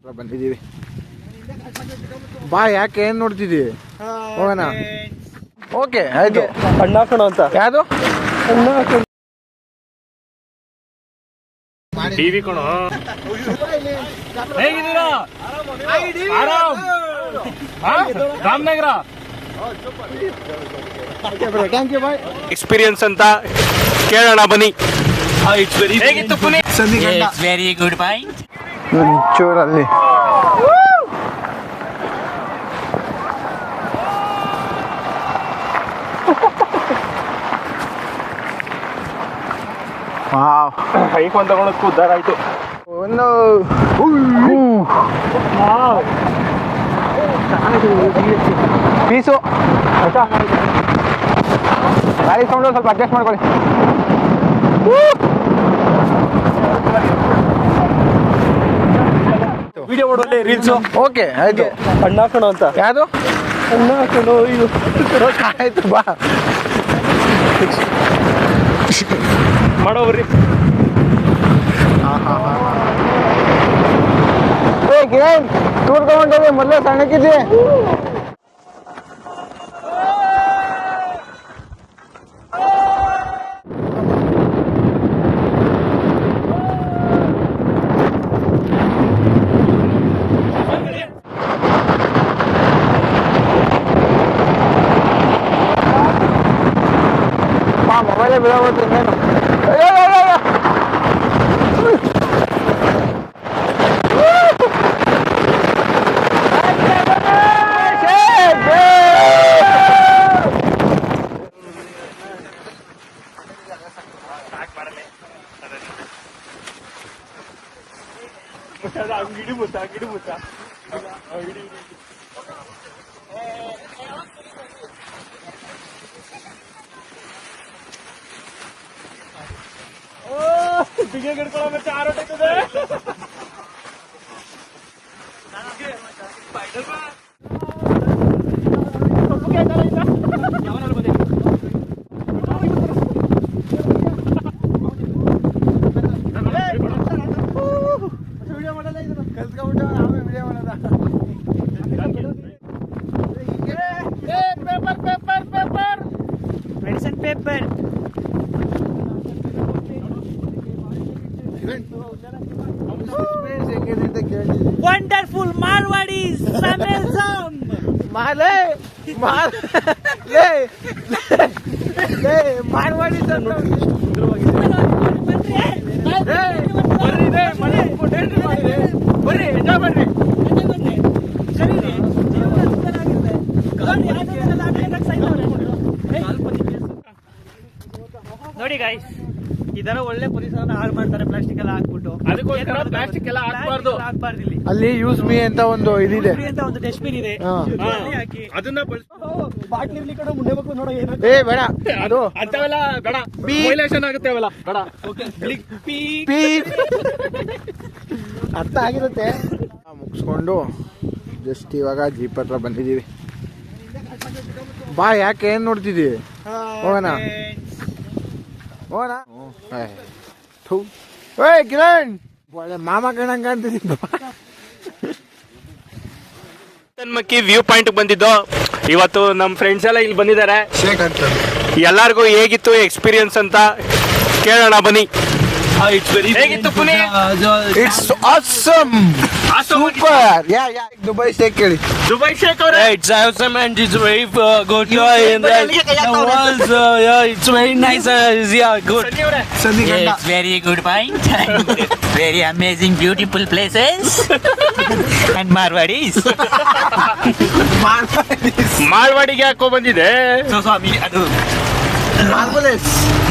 ಬಂದಿದ್ದೀವಿ ಬಾ. ಯಾಕೆ ಏನ್ ನೋಡ್ತಿದ್ದೀವಿ? ಹೋಗೋಣ. ಓಕೆ ಆಯ್ತು. ಅಣ್ಣ ಹಾಕೋಣ ಅಂತ. ಯಾವುದು ಅಣ್ಣ ಹಾಕೋಣ. ಟಿವಿ ಕಣೋ. ಹೇಗಿದ್ದೀರಾ? ಆರಾಮ್. Ramanagara thank you boy. Experience ಅಂತ ಕೇಳೋಣ ಬನ್ನಿ. ಹೇಗಿತ್ತು ಪುನಿ? Very good point. ಚೂರಲ್ಲಿ ಐಫೋನ್ ತಗೊಳಕ್ಕೂ ಉದ್ದಾರ ಆಯ್ತು. ಪೀಸು ಗಾಡಿ ಸೌಂಡು ಸ್ವಲ್ಪ ಅಡ್ಜಸ್ಟ್ ಮಾಡ್ಕೊಳ್ಳಿ. ವಿಡಿಯೋ ಮಾಡೋಲ್ಲ ರೀಲ್ಸು. ಓಕೆ ಆಯ್ತು. ಅಣ್ಣ ಹಾಕೋಣ ಅಂತ. ಯಾವುದು ಅಣ್ಣ ಹಾಕೋಣ. ಆಯ್ತು ಬಾ ಮಾಡೋವ್ರಿ. ಟೂರ್ ತಗೊಂಡಿದ್ದೆ ಮೊದಲೇ ಸಣ್ಣಕ್ಕಿದ್ದೆ. ಮೊಬೈಲೇ ಬಿಡೋದು ಇನ್ನೇನು. ಅಂಗಡಿ ಮುತ್ತ ಬಿಗೆ ಗಿಡ್ಕೊಳ್ಳೋ ಮತ್ತೆ ಆರೋಟದೆ. Medicine paper. Wonderful Marwadis Amazon. Marwadi ನೋಡಿ ಗೈಸ್, ಇದರ ಒಳ್ಳೆ ಪರಿಸರನ ಹಾಳು ಮಾಡ್ತಾರೆ ಪ್ಲಾಸ್ಟಿಕ್ ಎಲ್ಲ ಹಾಕ್ಬಿಟ್ಟು. ಅದಕ್ಕೋಸ್ಕರ ಪ್ಲಾಸ್ಟಿಕ್ ಎಲ್ಲ ಹಾಕ್ಬಾರ್ದು. ಹಾಕ್ಬಾರ್ದು. ಇಲ್ಲಿ ಅಲ್ಲಿ ಯೂಸ್ ಮೀ ಅಂತ ಒಂದು ಇದಿದೆ. ಅಂತ ಒಂದು ಡಸ್ಟ್ಬಿನ್ ಇದೆ. ಅಲ್ಲಿ ಹಾಕಿ ಅದನ್ನ ಬಾಟ್ಲಿ ಇರ್ಲಿ ಕಡೆ ಮುಂದೆ ಬೇಕು ನೋಡೋ. ಏನು ಏ ಬೇಡ ಅದು ಅಂತವೆಲ್ಲ ಬೇಡ. ವೈಲೇಷನ್ ಆಗುತ್ತೆ ಅವೆಲ್ಲ ಬೇಡ. ಅರ್ಥ ಆಗಿರುತ್ತೆ. ಮುಗಿಸ್ಕೊಂಡು ಜಸ್ಟ್ ಇವಾಗ ಜೀಪ್ ಹತ್ರ ಬಂದಿದ್ದೀವಿ ಬಾ. ಯಾಕೆ ಏನ್ ನೋಡ್ತಿದ್ದೀವಿ? ಹೋಗೋಣ ಹೋಗೋಣ. ಏಯ್ ಕಿರಣ್, ಒಳ್ಳೆ ಮಾಮ ಕಣಂಗ ಅಂತಿದ್ದೀನಿ. ಮಕ್ಕಿ ವ್ಯೂ ಪಾಯಿಂಟ್ ಬಂದಿದ್ದು. ಇವತ್ತು ನಮ್ಮ ಫ್ರೆಂಡ್ಸ್ ಎಲ್ಲ ಇಲ್ಲಿ ಬಂದಿದ್ದಾರೆ. ಎಲ್ಲಾರ್ಗು ಹೇಗಿತ್ತು ಎಕ್ಸ್ಪೀರಿಯನ್ಸ್ ಅಂತ ಕೇಳೋಣ ಬನ್ನಿ. ಹೇಗಿತ್ತು Puni? It's awesome, super. Dubai ಶೇಕ್ ಕೇಳಿ. ದುಬೈ ಶೇಕ್ ಅವರೇ. It's awesome and it's very good. And the walls, it's very nice. Yeah, good. Yes, very good point. Very amazing, beautiful places. And Marwadis. ಮಾರ್ವಾಡಿಗೆ ಹಾಕೋ ಬಂದಿದೆ. ಅದು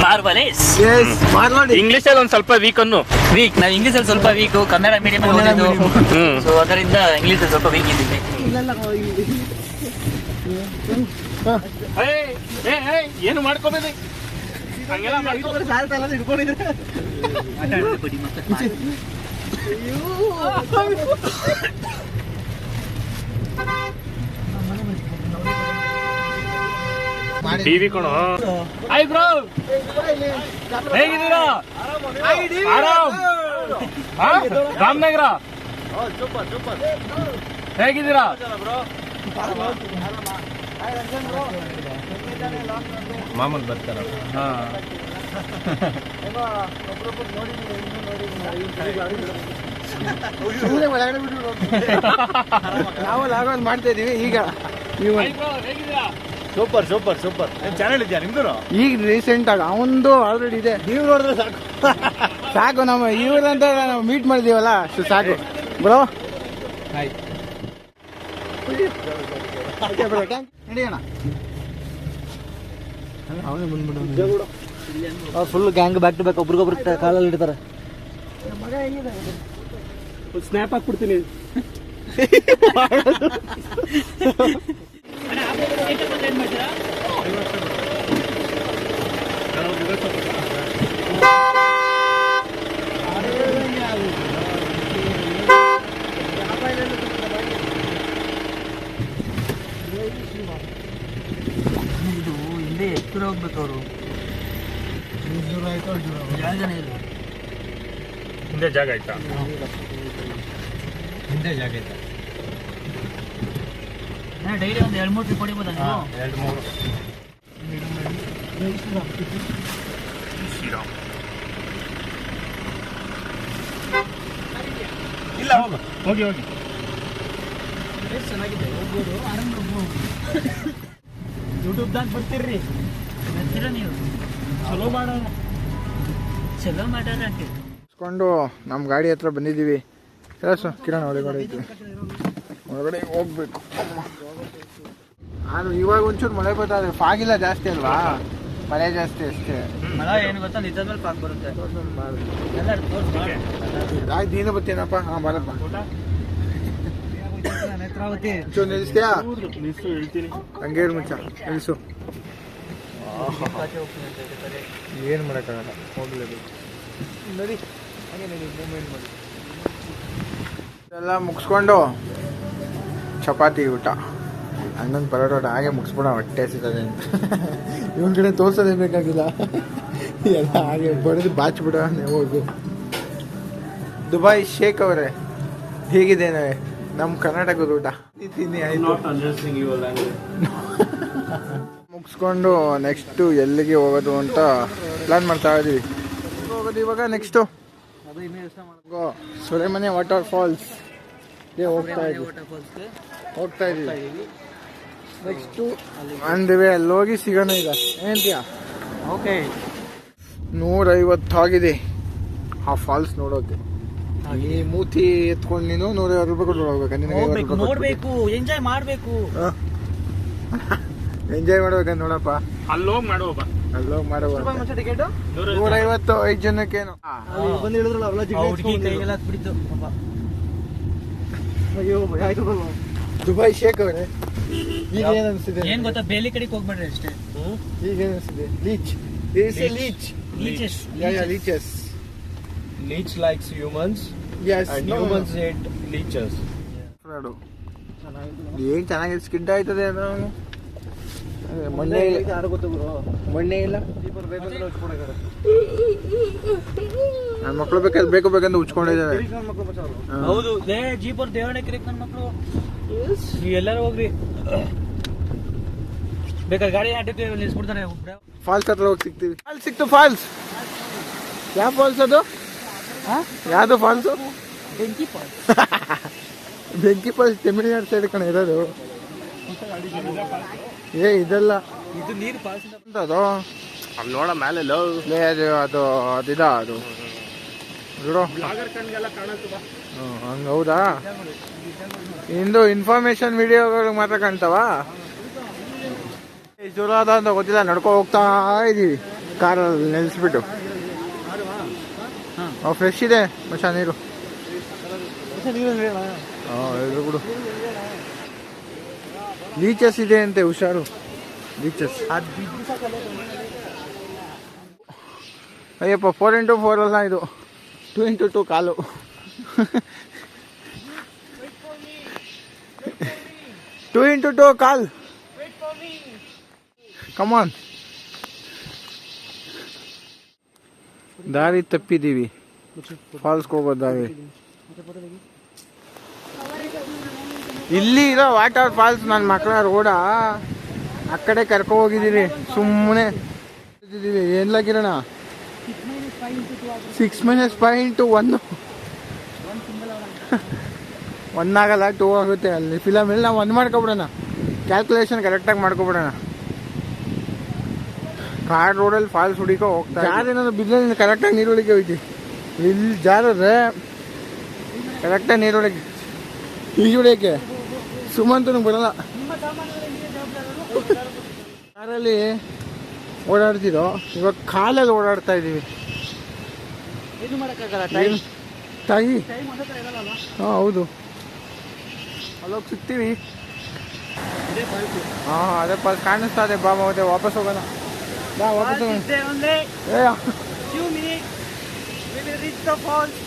ಮಾರ್ವಲೆಸ್. ಇಂಗ್ಲಿಷ್ ಅಲ್ಲಿ ಒಂದ್ ಸ್ವಲ್ಪ ವೀಕ್ ಅನ್ನು. ವೀಕ್. ನಾವು ಇಂಗ್ಲಿಷ್ ಅಲ್ಲಿ ಸ್ವಲ್ಪ ವೀಕ್. ಕನ್ನಡ ಮೀಡಿಯಂ ಓದಿದ್ದು. ಸೊ ಅದರಿಂದ ಇಂಗ್ಲಿಷ್ ಸ್ವಲ್ಪ ವೀಕ್ ಇದ್ದೀನಿ. ಏನು ಮಾಡ್ಕೋಬೇಡಿ. ಹಂಗೆಲ್ಲ ಟಿವಿ ಕಣೋ. ಹಾಯ್ ಬ್ರೋ, ಹೇಗಿದ್ದೀರಾ? ಆರಾಮ್. ರಾಮನಗರ ಹೇಗಿದ್ದೀರಾ? ಮಾಮೂಲು ಬರ್ತಾರ. ನಾವು ಲಾಗೌಟ್ ಮಾಡ್ತಾ ಇದೀವಿ ಈಗ. Super super super. ಚಾನಲ್ ಇದೆಯಾ ನಿಮ್ದು? ಈಗ ರೀಸೆಂಟ್ ಆಗಿ ಅವಂದು ಆಲ್ರೆಡಿ ಇದೆ. ನೀವು ನೋಡಿದ್ರೆ ಸಾಕು. ಸಾಕು, ನಮ್ಮ ಇವ್ರಂತ ನಾವು ಮೀಟ್ ಮಾಡಿದೀವಲ್ಲ ಅಷ್ಟು ಸಾಕು ಬ್ರೋ. ನಡಿಯೋಣ. Full gang back to back ಒಬ್ರಿಗೊಬ್ರು ಕಾಲಲ್ಲಿ ಇಡ್ತಾರೆ. ಸ್ನ್ಯಾಪ್ ಹಾಕ್ಬಿಡ್ತೀನಿ. ಇದು ಹಿಂದೆ ಎಷ್ಟು ದೂರ ಹೋಗ್ಬೇಕು ಅವರು? ಜಾಗನೇ ಇಲ್ಲ. ಹಿಂದೆ ಜಾಗ ಆಯ್ತಾ? ಹಿಂದೆ ಜಾಗ ಆಯ್ತಾ? ಡೈಲಿ ಒಂದು 2-3 ಟ್ರಿಪ್ ಹೊಡಿಬೋದ? 2-3. ಇಲ್ಲ ಹೋಗಿ ಹೋಗಿ. ಚೆನ್ನಾಗಿದೆ, ಹೋಗ್ಬೋದು, ಆರಾಮ್ ಹೋಗ್ಬೋದು. ಯೂಟ್ಯೂಬ್ದಾಗ ಬರ್ತೀರ್ರಿ, ಬರ್ತೀರ ನೀವು? ಚಲೋ ಮಾಡೋಣ ಅಂತ ಕೊಂಡು ನಮ್ಮ ಗಾಡಿ ಹತ್ರ ಬಂದಿದ್ದೀವಿ. ಕೆಲಸ ಕಿರಣ ಒಳಗಡೆ ಐತಿ, ಒಳಗಡೆ ಹೋಗ್ಬೇಕು. ನಾನು ಇವಾಗ ಒಂಚೂರು ಮಳೆ ಬರ್ತಾಯಿದೆ. ಫಾಗಿಲ್ಲ ಜಾಸ್ತಿ ಅಲ್ವಾ, ಮಳೆ ಜಾಸ್ತಿ ಅಷ್ಟೇ. ಮಳೆ ಏನು ಗೊತ್ತಾ, ನಿಜ ಮೇಲೆ ಪಾಕ್ ಬರುತ್ತೆ. ಆಯ್ತು, ನೀನು ಬರ್ತೀನಪ್ಪ. ಹಾಂ ಬರಪ್ಪ. ಒಂಚೂರು ನಿಲ್ಲಿಸ್ತೀಯಾ? ಹೇಳ್ತೀನಿ. ಹಂಗೆ ಇರು ಮುಂಚ, ನಿಲ್ಲಿಸು. ಏನು ಮಾಡೋಕ್ಕಾಗಲ್ಲ, ಹೋಗ್ಲೇಬೇಕು. ನಡಿ ಹಾಗೆ ನಡಿ, ಮೂವ್ಮೆಂಟ್ ಮಾಡಿ. ಎಲ್ಲ ಮುಗಿಸ್ಕೊಂಡು ಚಪಾತಿ ಊಟ, ಹನ್ನೊಂದು ಪರೋಟ ಊಟ ಹಾಗೆ ಮುಗಿಸ್ಬಿಡೋ. ಹೊಟ್ಟೆ ಸಿಗ್ತದೆ ಅಂತ ಇವನ್ ಕಡೆ ತೋರ್ಸೋದೇ ಬೇಕಾಗಿಲ್ಲ, ಎಲ್ಲ ಹಾಗೆ ಬಡಿದು ಬಾಚ್ಬಿಡೋ. ಹೋಗು. ದುಬೈ ಶೇಖ್ ಅವರೇ, ಹೇಗಿದ್ದೇನೆ ನಮ್ಮ ಕರ್ನಾಟಕದ ಊಟ? ತಿನ್ನಿ ಆಯ್ತು. ಮುಗಿಸ್ಕೊಂಡು ನೆಕ್ಸ್ಟು ಎಲ್ಲಿಗೆ ಹೋಗೋದು ಅಂತ ಪ್ಲ್ಯಾನ್ ಮಾಡ್ತಾ ಇದ್ದೀವಿ. ಹೋಗೋದು ಇವಾಗ ನೆಕ್ಸ್ಟು ಸುರೇಮನೆ ವಾಟರ್ ಫಾಲ್ಸ್ ಹೋಗ್ತಾ ಇದ್ದೀವಿ. ನೆಕ್ಸ್ಟು ಅಂದಿವೆ, ಅಲ್ಲಿ ಹೋಗಿ ಸಿಗೋಣ. ಈಗ ಏನಂತೀಯ? ಓಕೆ, 150 ಆಗಿದೆ ಆ ಫಾಲ್ಸ್ ನೋಡೋಕೆ. ಈ ಮೂತಿ ಎತ್ಕೊಂಡು ನೀನು 150 ರೂಪಾಯಿ ಕೊಟ್ಟು ಹೋಗ್ಬೇಕು. ನೋಡ್ಬೇಕು, ಎಂಜಾಯ್ ಮಾಡ್ಬೇಕು. ಎಂಜಾಯ್ ಮಾಡ್ಬೇಕಂತ ನೋಡಪ್ಪ. ಅಲ್ಲೋಗಿ ಮಾಡುವ. ಅಲ್ಲೋಗಿ ಮಾಡುವ. 150 5 ಜನಕ್ಕೇನು ದುಬೈ ಶೇಖ್ ಅವರೇ, ಈಗ ಏನ್ ಅನ್ಸಿದೆ? ಏನ್ ಗೊತ್ತಾ, ಬೇಲಿ ಕಡೆಗೆ ಹೋಗ್ಬೇಡ್ರಿ ಅಷ್ಟೇ. ಈಗ ಏನ್ ಅನ್ಸಿದೆ? Leech Leech likes humans. Yes, and no, humans hate leeches. ಏನ್ ಚೆನ್ನಾಗಿ ಸ್ಕಿಡ್ ಆಯ್ತದೆ. ಮೊನ್ನೆ ಇಲ್ಲ ನನ್ನ ಮಕ್ಳು ಬೇಕು ಬೇಕಂತ ಉಚ್ಕೊಂಡಿದ್ದಾರೆ. ಹೌದು, ಜೀಪರ್ ದೇವಣ್ಣ ಕಿರಿಕ್ ನನ್ನ ಮಕ್ಕಳು. ನೀವು ಎಲ್ಲರೂ ಹೋಗ್ರಿ, ಬೇಕಾದ್ರೆ ಗಾಡಿ ಆಟಕ್ಕೆ ನಿಲ್ಸ್ಬಿಡ್ತಾರೆ. ಫಾಲ್ಸ್ ಹತ್ರ ಹೋಗಿ ಸಿಗ್ತೀವಿ. ಫಾಲ್ಸ್ ಸಿಕ್ತು. ಫಾಲ್ಸ್ ಯಾವ ಫಾಲ್ಸ್ ಅದು? ಯಾವುದು ಫಾಲ್ಸು? ಬೆಂಕಿ ಫಾಲ್ಸ್ ತಮಿಳ್ನಾಡು ಸೈಡ್ ಕಣ ಇರೋದು. ಇದೆಲ್ಲ ಇದು ನೀರು ಫಾಲ್ಸ್ ಅದು ಅಲ್ಲಿ ನೋಡ ಮೇಲೆ ಅದು ಅದಿದ ಅದು ನೋಡು. ಹಂಗೆ ಹೌದಾ? ಇಂದು ಇನ್ಫಾರ್ಮೇಶನ್ ವಿಡಿಯೋಗಳು ಮಾತ್ರ ಕಾಣ್ತಾವ. ಜೋರಾದ ಅಂತ ಗೊತ್ತಿಲ್ಲ, ನಡ್ಕೊ ಹೋಗ್ತಾ ಇದೀವಿ ಕಾರಲ್ಲಿ ನಿಲ್ಲಿಸ್ಬಿಟ್ಟು. ಫ್ರೆಶ್ ಇದೆ ಮಚ್ಚ ನೀರು. ಇದು ಬಿಡು. ಲೀಚಸ್ ಇದೆ ಅಂತೆ, ಹುಷಾರು. ಲೀಚಸ್ ಅಯ್ಯಪ್ಪ. 4x4 ಅಲ್ಲ, ಇದು 2x2 ಕಾಲು. ಟೂ ಇಂಟು ಟೂ ಕಾಲ್. ಕಮಾನ್. ದಾರಿ ತಪ್ಪಿದ್ದೀವಿ, ಫಾಲ್ಸ್ಗೆ ಹೋಗೋ ದಾರಿ. ಇಲ್ಲಿ ಇರೋ ವಾಟರ್ ಫಾಲ್ಸ್ ನನ್ನ ಮಕ್ಕಳ ರೋಡ ಆ ಕಡೆ ಕರ್ಕೊ ಹೋಗಿದ್ದೀರಿ ಸುಮ್ಮನೆ ಏನ್ಲ ಕಿರಣ 6 - 5 into 1 1 ಆಗಲ್ಲ 2 ಆಗುತ್ತೆ ಅಲ್ಲಿ ಫಿಲಮಲ್ಲಿ ನಾವು 1 ಮಾಡ್ಕೊಬಿಡೋಣ ಕ್ಯಾಲ್ಕುಲೇಷನ್ ಕರೆಕ್ಟಾಗಿ ಮಾಡ್ಕೊಬಿಡೋಣ ಕಾರ್ ರೋಡಲ್ಲಿ ಫಾಲ್ಸ್ ಹುಡಿಕೋ ಹೋಗ್ತಾ ಜಾರೇನಾದ್ರು ಬಿದ್ದಲ್ಲಿ ಕರೆಕ್ಟಾಗಿ ನೀರೊಳಗೆ ಹೋಯ್ತಿ ಇಲ್ಲಿ ಜಾರದ್ರೆ ಕರೆಕ್ಟಾಗಿ ನೀರೊಳಗೆ ಈಜು ಹೊಡಿಯೋಕ್ಕೆ ಸುಮಂತನಿಗೆ ಬರಲ್ಲ ಕಾರಲ್ಲಿ ಓಡಾಡ್ತಿರೋ ಇವಾಗ ಕಾಲಲ್ಲಿ ಓಡಾಡ್ತಾ ಇದ್ದೀವಿ ತಾಯಿ ಹಾಂ ಹೌದು ಅಲ್ಲೋಗಿ ಸಿಗ್ತೀವಿ ಹಾಂ ಅದೇ ಫಾಲ್ಸ್ ಕಾಣಿಸ್ತಾ ಇದೆ ಬಾ ಮತ್ತೆ ವಾಪಸ್ ಹೋಗೋಣ ಬಾ ವಾಪಸ್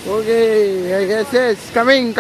ಹೋಗಿ ಎಸ್ ಕಮಿಂಗ್